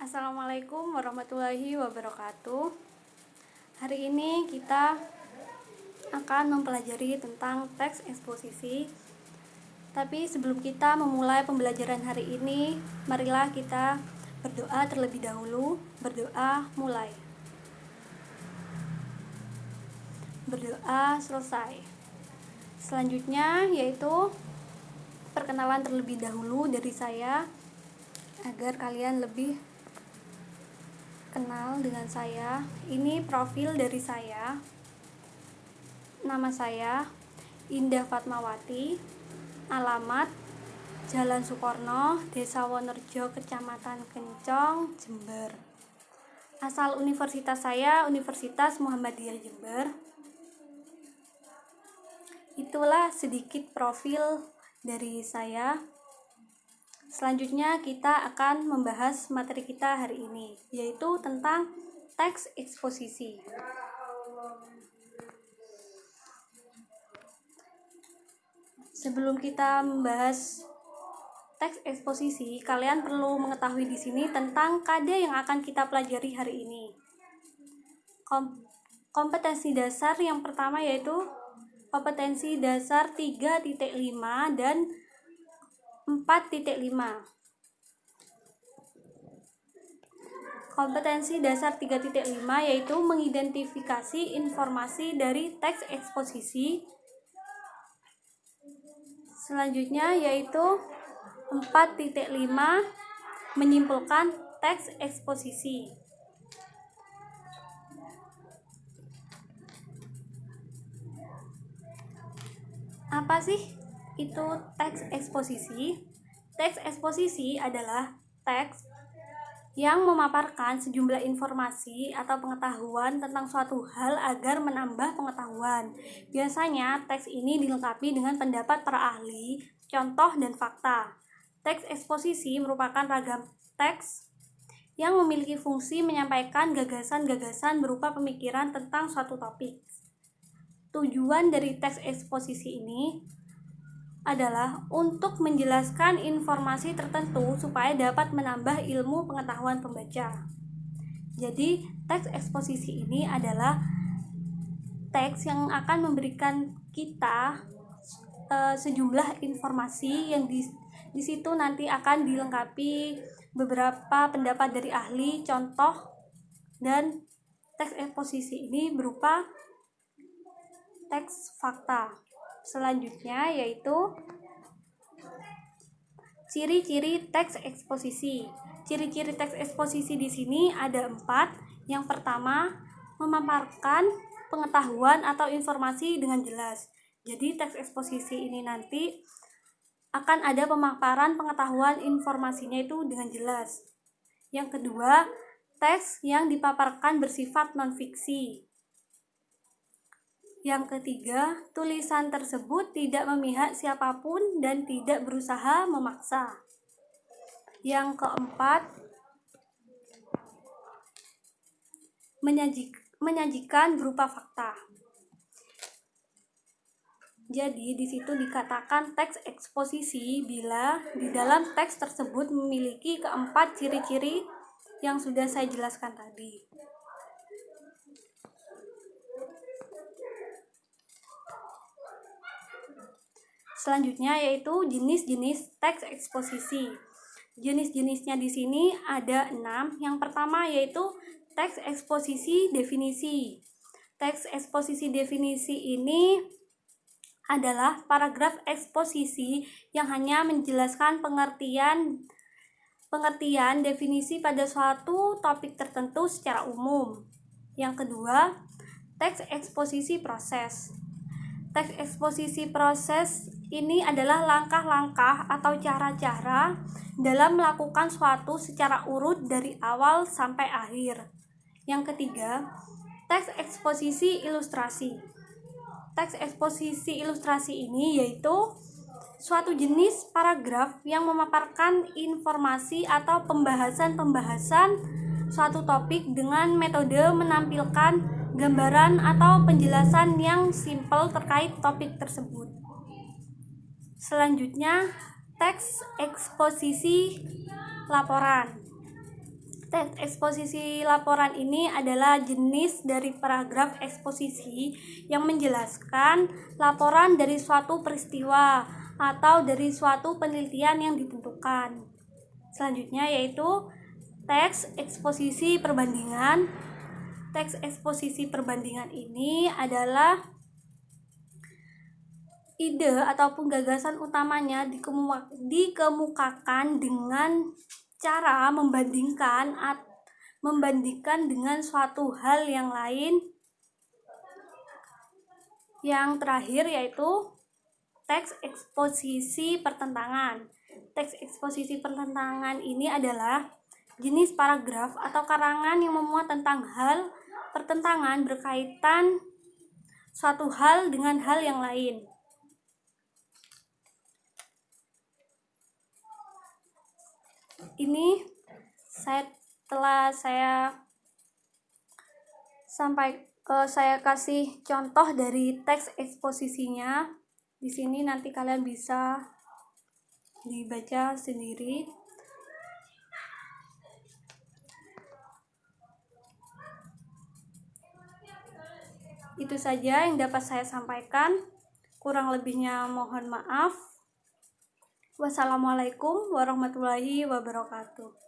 Assalamualaikum warahmatullahi wabarakatuh. Hari ini kita akan mempelajari tentang teks eksposisi. Tapi sebelum kita memulai pembelajaran hari ini, marilah kita berdoa terlebih dahulu. Berdoa mulai. Berdoa selesai. Selanjutnya yaitu perkenalan terlebih dahulu dari saya agar kalian lebih kenal dengan saya. Ini profil dari saya. Nama saya Indah Fatmawati. Alamat Jalan Sukorno, Desa Wonerjo, Kecamatan Kencong, Jember. Asal universitas saya Universitas Muhammadiyah Jember. Itulah sedikit profil dari saya. Selanjutnya kita akan membahas materi kita hari ini, yaitu tentang teks eksposisi. Sebelum kita membahas teks eksposisi, kalian perlu mengetahui di sini tentang KD yang akan kita pelajari hari ini. Kompetensi dasar yang pertama yaitu kompetensi dasar 3.5 dan 4.5. Kompetensi dasar 3.5 yaitu mengidentifikasi informasi dari teks eksposisi. Selanjutnya yaitu 4.5 menyimpulkan teks eksposisi. Apa sih itu teks eksposisi? Teks eksposisi adalah teks yang memaparkan sejumlah informasi atau pengetahuan tentang suatu hal agar menambah pengetahuan. Biasanya teks ini dilengkapi dengan pendapat para ahli, contoh, dan fakta. Teks eksposisi merupakan ragam teks yang memiliki fungsi menyampaikan gagasan-gagasan berupa pemikiran tentang suatu topik. Tujuan dari teks eksposisi ini adalah untuk menjelaskan informasi tertentu supaya dapat menambah ilmu pengetahuan pembaca. Jadi, teks eksposisi ini adalah teks yang akan memberikan kita sejumlah informasi yang di situ nanti akan dilengkapi beberapa pendapat dari ahli, contoh, dan teks eksposisi ini berupa teks fakta. Selanjutnya yaitu ciri-ciri teks eksposisi. Ciri-ciri teks eksposisi di sini ada 4. Yang pertama, memaparkan pengetahuan atau informasi dengan jelas. Jadi teks eksposisi ini nanti akan ada pemaparan pengetahuan informasinya itu dengan jelas. Yang kedua, teks yang dipaparkan bersifat non-fiksi. Yang ketiga, tulisan tersebut tidak memihak siapapun dan tidak berusaha memaksa. Yang keempat, menyajikan berupa fakta. Jadi di situ dikatakan teks eksposisi bila di dalam teks tersebut memiliki keempat ciri-ciri yang sudah saya jelaskan tadi. Selanjutnya yaitu jenis-jenis teks eksposisi. Jenis-jenisnya di sini ada 6. Yang pertama yaitu teks eksposisi definisi. Teks eksposisi definisi ini adalah paragraf eksposisi yang hanya menjelaskan pengertian definisi pada suatu topik tertentu secara umum. Yang kedua, teks eksposisi proses. Teks eksposisi proses ini adalah langkah-langkah atau cara-cara dalam melakukan suatu secara urut dari awal sampai akhir. Yang ketiga, teks eksposisi ilustrasi. Teks eksposisi ilustrasi ini yaitu suatu jenis paragraf yang memaparkan informasi atau pembahasan suatu topik dengan metode menampilkan gambaran atau penjelasan yang simpel terkait topik tersebut. Selanjutnya, teks eksposisi laporan. Teks eksposisi laporan ini adalah jenis dari paragraf eksposisi yang menjelaskan laporan dari suatu peristiwa atau dari suatu penelitian yang ditentukan. Selanjutnya yaitu teks eksposisi perbandingan. Teks eksposisi perbandingan ini adalah ide ataupun gagasan utamanya dikemukakan dengan cara membandingkan dengan suatu hal yang lain. Yang terakhir yaitu teks eksposisi pertentangan. Teks eksposisi pertentangan ini adalah jenis paragraf atau karangan yang memuat tentang hal pertentangan berkaitan suatu hal dengan hal yang lain. Ini saya kasih contoh dari teks eksposisinya. Di sini nanti kalian bisa dibaca sendiri. Itu saja yang dapat saya sampaikan. Kurang lebihnya mohon maaf. Wassalamualaikum warahmatullahi wabarakatuh.